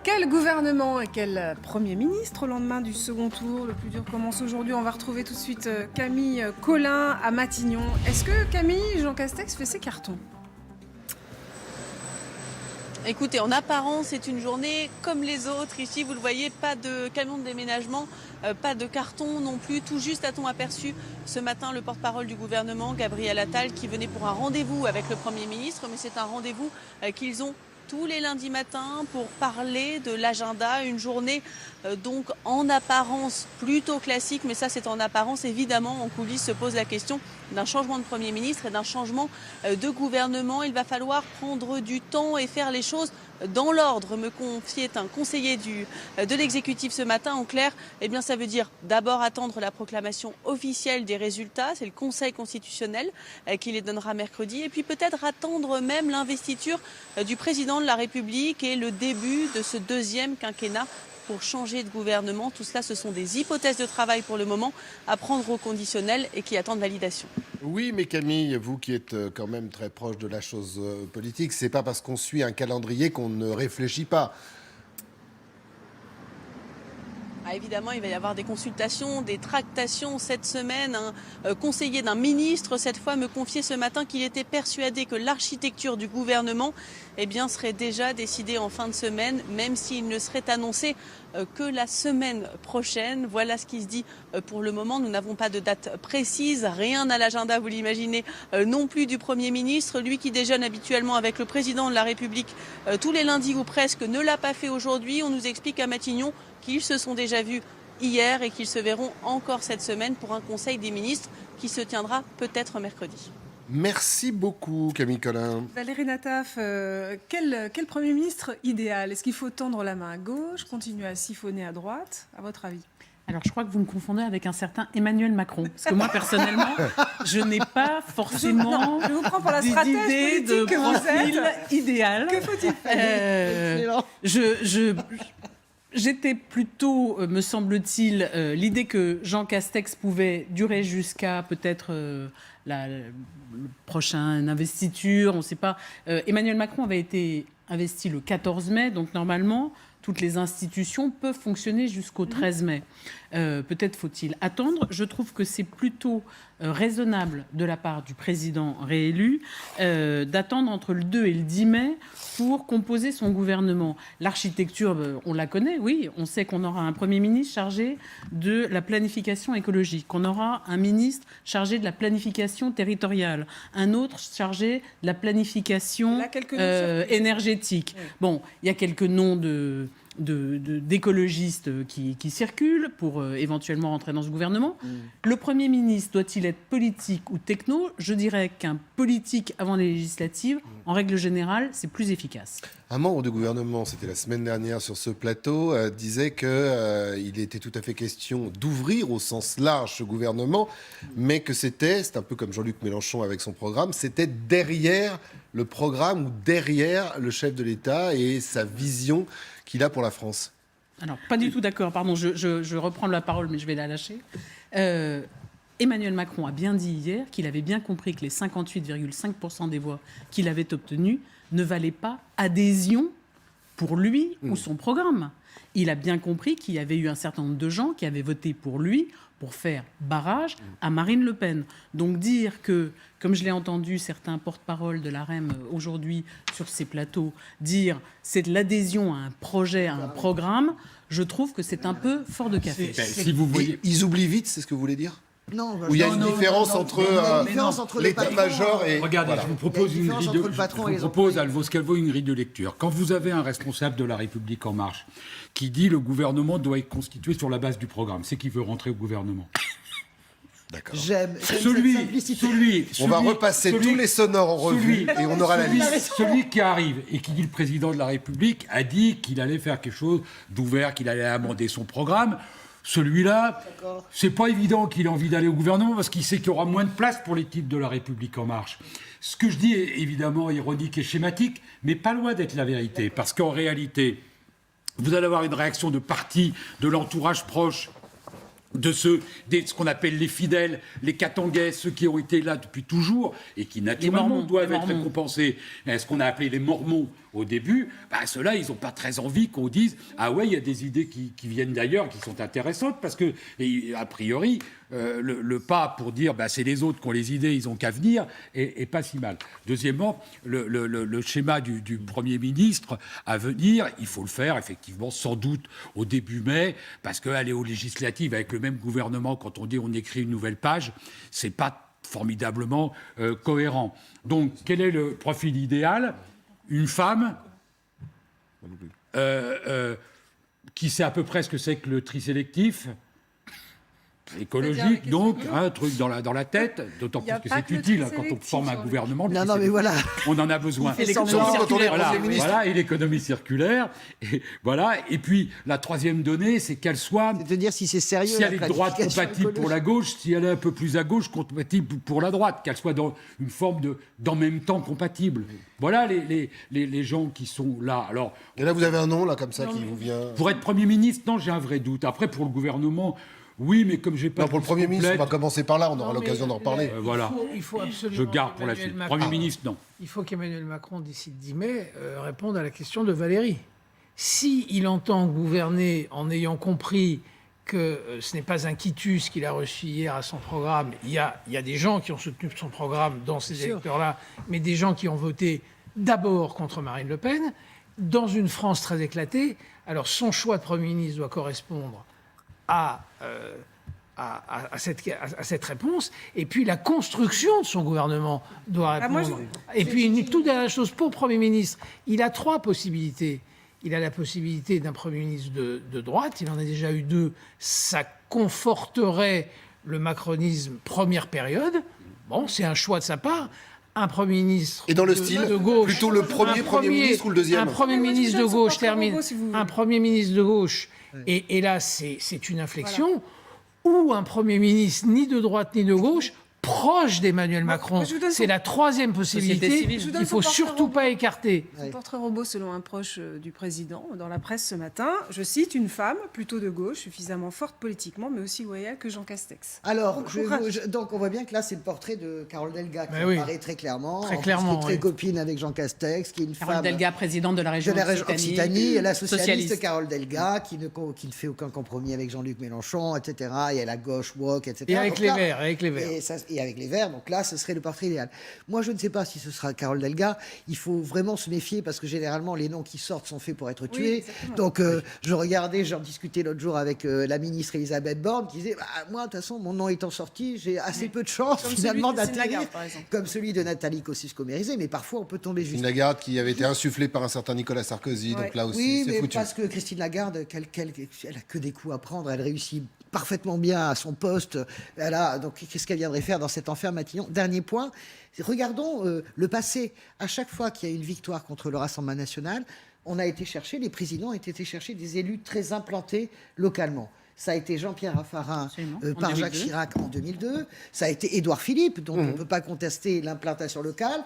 Quel gouvernement et quel Premier ministre au lendemain du second tour? Le plus dur commence aujourd'hui. On va retrouver tout de suite Camille Collin à Matignon. Est-ce que Camille, Jean Castex fait ses cartons? Écoutez, en apparence, c'est une journée comme les autres. Ici, vous le voyez, pas de camion de déménagement, pas de carton non plus. Tout juste a-t-on aperçu ce matin le porte-parole du gouvernement, Gabriel Attal, qui venait pour un rendez-vous avec le Premier ministre. Mais c'est un rendez-vous qu'ils ont tous les lundis matins pour parler de l'agenda. Une journée donc en apparence plutôt classique, mais ça c'est en apparence. Évidemment, en coulisses se pose la question d'un changement de Premier ministre et d'un changement de gouvernement. Il va falloir prendre du temps et faire les choses dans l'ordre, me confiait un conseiller de l'exécutif ce matin. En clair, eh bien, ça veut dire d'abord attendre la proclamation officielle des résultats. C'est le Conseil constitutionnel qui les donnera mercredi. Et puis peut-être attendre même l'investiture du président de la République et le début de ce deuxième quinquennat pour changer de gouvernement. Tout cela, ce sont des hypothèses de travail pour le moment à prendre au conditionnel et qui attendent validation. Oui, mais Camille, vous qui êtes quand même très proche de la chose politique, c'est pas parce qu'on suit un calendrier qu'on ne réfléchit pas. Ah, évidemment, il va y avoir des consultations, des tractations cette semaine. Un conseiller d'un ministre, cette fois, me confiait ce matin qu'il était persuadé que l'architecture du gouvernement serait déjà décidée en fin de semaine, même s'il ne serait annoncé que la semaine prochaine. Voilà ce qui se dit pour le moment. Nous n'avons pas de date précise, rien à l'agenda, vous l'imaginez, non plus du Premier ministre. Lui qui déjeune habituellement avec le président de la République tous les lundis ou presque, ne l'a pas fait aujourd'hui. On nous explique à Matignon qu'ils se sont déjà vus hier et qu'ils se verront encore cette semaine pour un conseil des ministres qui se tiendra peut-être mercredi. Merci beaucoup, Camille Collin. Valérie Nataf, quel Premier ministre idéal? Est-ce qu'il faut tendre la main à gauche, continuer à siphonner à droite, à votre avis? Alors, je crois que vous me confondez avec un certain Emmanuel Macron. Parce que moi, personnellement, je n'ai pas forcément Je vous prends pour la stratège politique de que vous profil êtes. idéal. Que faut-il faire? J'étais plutôt, me semble-t-il, l'idée que Jean Castex pouvait durer jusqu'à peut-être le prochain investiture, on ne sait pas. Emmanuel Macron avait été investi le 14 mai, donc normalement, toutes les institutions peuvent fonctionner jusqu'au 13 mai. Peut-être faut-il attendre. Je trouve que c'est plutôt raisonnable de la part du président réélu d'attendre entre le 2 et le 10 mai pour composer son gouvernement. L'architecture, on la connaît, oui. On sait qu'on aura un Premier ministre chargé de la planification écologique, qu'on aura un ministre chargé de la planification territoriale, un autre chargé de la planification énergétique. Oui. Bon, il y a quelques noms d'écologistes qui circulent pour éventuellement rentrer dans ce gouvernement. Le Premier ministre doit-il être politique ou techno? Je dirais qu'un politique avant les législatives, en règle générale, c'est plus efficace. Un membre du gouvernement, c'était la semaine dernière sur ce plateau, disait qu'il était tout à fait question d'ouvrir au sens large ce gouvernement, mais que c'est un peu comme Jean-Luc Mélenchon avec son programme, c'était derrière le programme ou derrière le chef de l'État et sa vision qu'il a pour la France. Alors, pas du tout d'accord, pardon, je reprends la parole, mais je vais la lâcher. Emmanuel Macron a bien dit hier qu'il avait bien compris que les 58,5% des voix qu'il avait obtenues ne valaient pas adhésion pour lui ou son programme. Il a bien compris qu'il y avait eu un certain nombre de gens qui avaient voté pour lui pour faire barrage à Marine Le Pen. Donc dire que, comme je l'ai entendu certains porte-parole de l'AREM aujourd'hui sur ces plateaux, dire c'est de l'adhésion à un projet, à un programme, je trouve que c'est un peu fort de café. Si vous voyez... Ils oublient vite, c'est ce que vous voulez dire? Non, où il y a une différence entre l'état-major et... Regardez, voilà. Je vous propose une grille de lecture. Quand vous avez un responsable de la République En Marche qui dit le gouvernement doit être constitué sur la base du programme, c'est qu'il veut rentrer au gouvernement. D'accord. J'aime cette simplicité. On va repasser tous les sonores en revue et on aura la liste. Celui qui arrive et qui dit le président de la République a dit qu'il allait faire quelque chose d'ouvert, qu'il allait amender son programme. Celui-là, c'est pas évident qu'il ait envie d'aller au gouvernement parce qu'il sait qu'il y aura moins de place pour les types de la République En Marche. Ce que je dis est évidemment ironique et schématique, mais pas loin d'être la vérité. Parce qu'en réalité, vous allez avoir une réaction de parti de l'entourage proche ce qu'on appelle les fidèles, les Katangais, ceux qui ont été là depuis toujours et qui naturellement doivent être récompensés. Ce qu'on a appelé les Mormons au début, ceux-là, ils n'ont pas très envie qu'on dise « Ah ouais, il y a des idées qui viennent d'ailleurs, qui sont intéressantes », parce que, a priori, le pas pour dire c'est les autres qui ont les idées, ils n'ont qu'à venir, est pas si mal. Deuxièmement, le schéma du Premier ministre à venir, il faut le faire, effectivement, sans doute au début mai, parce qu'aller aux législatives avec le même gouvernement, quand on dit on écrit une nouvelle page, c'est pas formidablement cohérent. Donc, quel est le profil idéal ? Une femme qui sait à peu près ce que c'est que le tri sélectif, écologique, donc, un truc dans la tête, d'autant plus que c'est utile quand on forme un gouvernement. Non, mais voilà. On en a besoin. Et l'économie circulaire. Et puis, la troisième donnée, c'est qu'elle soit... C'est-à-dire si c'est sérieux. Si elle est de droite compatible pour la gauche, si elle est un peu plus à gauche compatible pour la droite, qu'elle soit dans une forme d'en même temps compatible. Voilà les gens qui sont là. Alors, et là, vous avez un nom, là, comme ça, qui vous vient... Pour être Premier ministre, non, j'ai un vrai doute. Après, pour le gouvernement... Oui, mais comme j'ai pas... Non, pour le Premier ministre, on va commencer par là, on aura l'occasion d'en reparler. Voilà. Il faut absolument... Je garde pour la suite. Premier ministre, non. Il faut qu'Emmanuel Macron, d'ici le 10 mai, réponde à la question de Valérie. S'il entend gouverner en ayant compris que ce n'est pas un quitus qu'il a reçu hier à son programme, il y a des gens qui ont soutenu son programme dans ces électeurs-là, mais des gens qui ont voté d'abord contre Marine Le Pen, dans une France très éclatée, alors son choix de Premier ministre doit correspondre à cette réponse, et puis la construction de son gouvernement doit répondre. Et puis une toute dernière chose pour le Premier ministre, il a 3 possibilités. Il a la possibilité d'un Premier ministre de droite, il en a déjà eu 2, ça conforterait le macronisme première période. Bon, c'est un choix de sa part. Un Premier ministre et dans le style de gauche, plutôt le premier ministre ou le deuxième. Un Premier ministre de gauche termine. Un Premier ministre de gauche. Et là, c'est une inflexion. Ou un Premier ministre ni de droite ni de gauche proche d'Emmanuel Macron. C'est la 3e possibilité qu'il ne faut surtout pas écarter. Son portrait robot, selon un proche du président, dans la presse ce matin, je cite, une femme plutôt de gauche, suffisamment forte politiquement, mais aussi loyale que Jean Castex. Alors, donc on voit bien que là, c'est le portrait de Carole Delga qui apparaît très clairement. Très clairement, qui est très copine avec Jean Castex, qui est une Carole femme... Delga, présidente de la région Occitanie, la socialiste Carole Delga, qui ne fait aucun compromis avec Jean-Luc Mélenchon, etc. Et elle a gauche, woke, etc. Et avec les Verts, Et avec les Verts, donc là, ce serait le portrait idéal. Moi, je ne sais pas si ce sera Carole Delga. Il faut vraiment se méfier parce que généralement, les noms qui sortent sont faits pour être tués. Donc, j'en discutais l'autre jour avec la ministre Elisabeth Borne qui disait moi, de toute façon, mon nom étant sorti, j'ai assez peu de chance finalement d'atterrir. Comme celui de Nathalie Kosciusko-Morizet, mais parfois, on peut tomber juste. Christine Lagarde qui avait été insufflée par un certain Nicolas Sarkozy, donc là aussi, c'est foutu. Parce que Christine Lagarde, elle a que des coups à prendre, elle réussit parfaitement bien à son poste. Donc, qu'est-ce qu'elle viendrait faire dans cet enfer Matignon ? Dernier point, regardons le passé. À chaque fois qu'il y a eu une victoire contre le Rassemblement national, les présidents ont été chercher des élus très implantés localement. Ça a été Jean-Pierre Raffarin par Jacques Chirac en 2002. Ça a été Édouard Philippe, dont on ne peut pas contester l'implantation locale.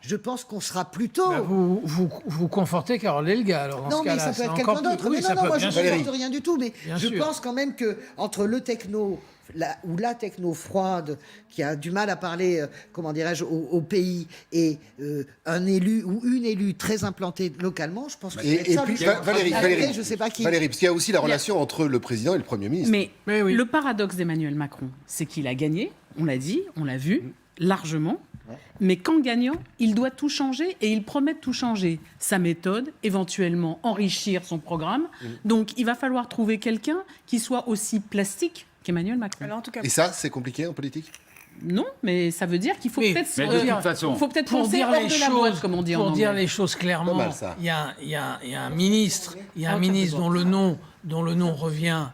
Je pense qu'on sera plutôt... Vous confortez Carole Delga, alors, dans ce cas-là. Mais ça peut être quelqu'un d'autre. Non, moi, je ne conforte rien du tout. Mais je pense quand même qu'entre le techno... la techno froide qui a du mal à parler, comment dirais-je, au pays et un élu ou une élue très implantée localement, je pense que et puis Valérie, je sais pas qui. Valérie, parce qu'il y a aussi la relation entre le président et le Premier ministre. Mais le paradoxe d'Emmanuel Macron, c'est qu'il a gagné, on l'a dit, on l'a vu, largement. Mais qu'en gagnant, il doit tout changer et il promet de tout changer. Sa méthode, éventuellement enrichir son programme. Donc il va falloir trouver quelqu'un qui soit aussi plastique qu'Emmanuel Macron. Alors, en tout cas, et ça, c'est compliqué en politique ? Non, mais ça veut dire qu'il faut peut-être pour penser dire hors les de la boîte, comme on dit en anglais. Pour dire les choses clairement, il y a un ministre, dont le nom revient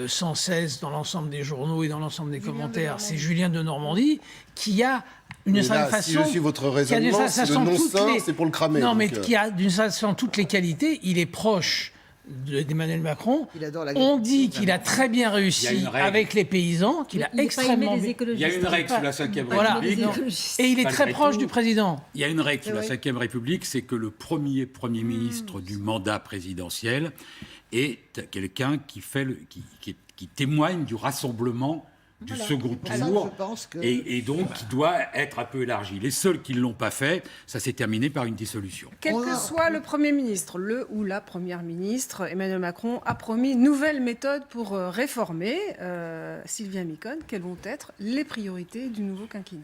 sans cesse dans l'ensemble des journaux et dans l'ensemble des commentaires, c'est Julien de Normandie, qui a une certaine façon... Si je suis votre raisonnement, si le non-saint, c'est pour le cramer. Non, mais qui a d'une certaine façon toutes les qualités. Il est proche d'Emmanuel Macron, Il adore on l'agriculture, dit qu'il a très bien Il y a réussi une règle. avec les paysans, qu'il a Il n'a pas aimé extrêmement les bien... Il y a écologistes. une règle sous la Ve Voilà. République. Les Non. écologistes. Et il est très Malgré proche tout, du président. Il y a une règle sous la vrai. Ve République, c'est que le premier ministre du mandat présidentiel est quelqu'un qui témoigne du rassemblement du second Pour ça que tour je pense que... et donc qui doit être un peu élargi. Les seuls qui ne l'ont pas fait, ça s'est terminé par une dissolution. Quel que soit le Premier ministre, le ou la Première ministre, Emmanuel Macron a promis une nouvelle méthode pour réformer. Sylvia Micon, quelles vont être les priorités du nouveau quinquennat?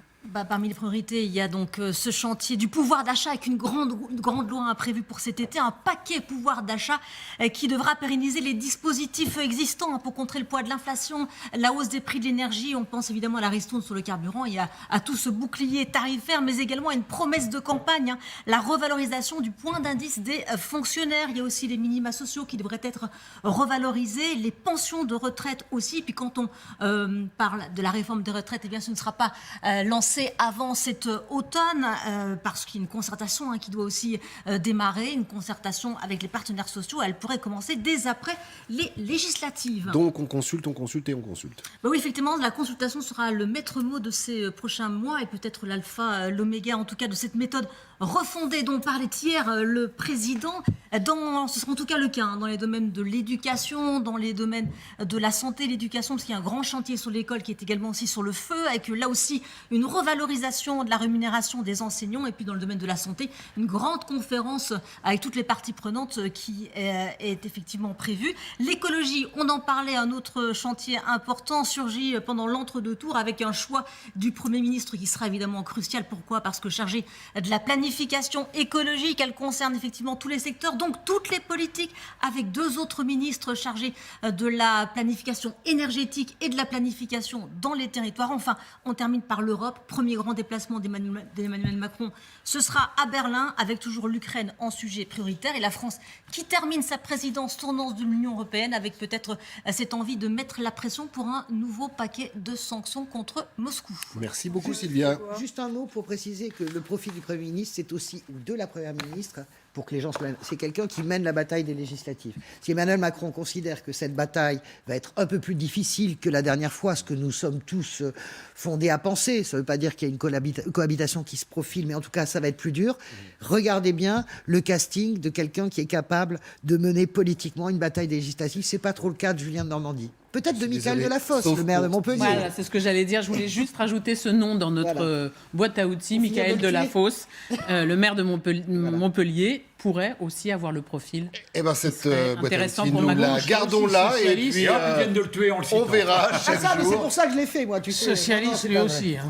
Parmi les priorités, il y a donc ce chantier du pouvoir d'achat avec une grande loi prévue pour cet été, un paquet pouvoir d'achat qui devra pérenniser les dispositifs existants pour contrer le poids de l'inflation, la hausse des prix de l'énergie. On pense évidemment à la ristourne sur le carburant et à tout ce bouclier tarifaire, mais également à une promesse de campagne, la revalorisation du point d'indice des fonctionnaires. Il y a aussi les minima sociaux qui devraient être revalorisés, les pensions de retraite aussi. Puis quand on parle de la réforme des retraites, eh bien ce ne sera pas lancé avant cet automne, parce qu'il y a une concertation qui doit aussi démarrer, une concertation avec les partenaires sociaux. Elle pourrait commencer dès après les législatives. Donc on consulte et on consulte. Oui, effectivement, la consultation sera le maître mot de ces prochains mois et peut-être l'alpha, l'oméga, en tout cas, de cette méthode refondée dont parlait hier le président. Ce sera en tout cas le cas dans les domaines de l'éducation, dans les domaines de la santé, l'éducation, parce qu'il y a un grand chantier sur l'école qui est également aussi sur le feu, avec là aussi une revalorisation de la rémunération des enseignants, et puis dans le domaine de la santé, une grande conférence avec toutes les parties prenantes qui est effectivement prévue. L'écologie, on en parlait, un autre chantier important surgit pendant l'entre-deux-tours avec un choix du Premier ministre qui sera évidemment crucial. Pourquoi ? Parce que chargé de la planification écologique, elle concerne effectivement tous les secteurs, donc toutes les politiques, avec deux autres ministres chargés de la planification énergétique et de la planification dans les territoires. Enfin, on termine par l'Europe. Premier grand déplacement d'Emmanuel Macron, ce sera à Berlin, avec toujours l'Ukraine en sujet prioritaire, et la France qui termine sa tournance de l'Union européenne avec peut-être cette envie de mettre la pression pour un nouveau paquet de sanctions contre Moscou. Merci beaucoup Sylvia. Juste un mot pour préciser que le profil du Premier ministre, c'est aussi de la Première ministre, pour que les gens se mènent. C'est quelqu'un qui mène la bataille des législatives. Si Emmanuel Macron considère que cette bataille va être un peu plus difficile que la dernière fois, ce que nous sommes tous fondés à penser, ça ne veut pas dire qu'il y a une cohabitation qui se profile, mais en tout cas, ça va être plus dur. Regardez bien le casting de quelqu'un qui est capable de mener politiquement une bataille législative. C'est pas trop le cas de Julien de Normandie. Peut-être de Michael désolé, Delafosse, sauf le maire de pour- Montpellier. Voilà, c'est ce que j'allais dire. Je voulais juste rajouter ce nom dans notre boîte à outils. Pour finir Michael de le tuer. Delafosse, le maire de Montpellier, pourrait aussi avoir le profil. Eh ben cette serait boîte à intéressant outils, pour nous ma la gauche, gardons aussi là et socialiste. puis Et hop, ils viennent de le tuer en le citant. on verra Ah chaque ça, mais c'est jour. pour ça que je l'ai fait, moi. Tu sais. Non, Socialiste c'est lui pas aussi. vrai.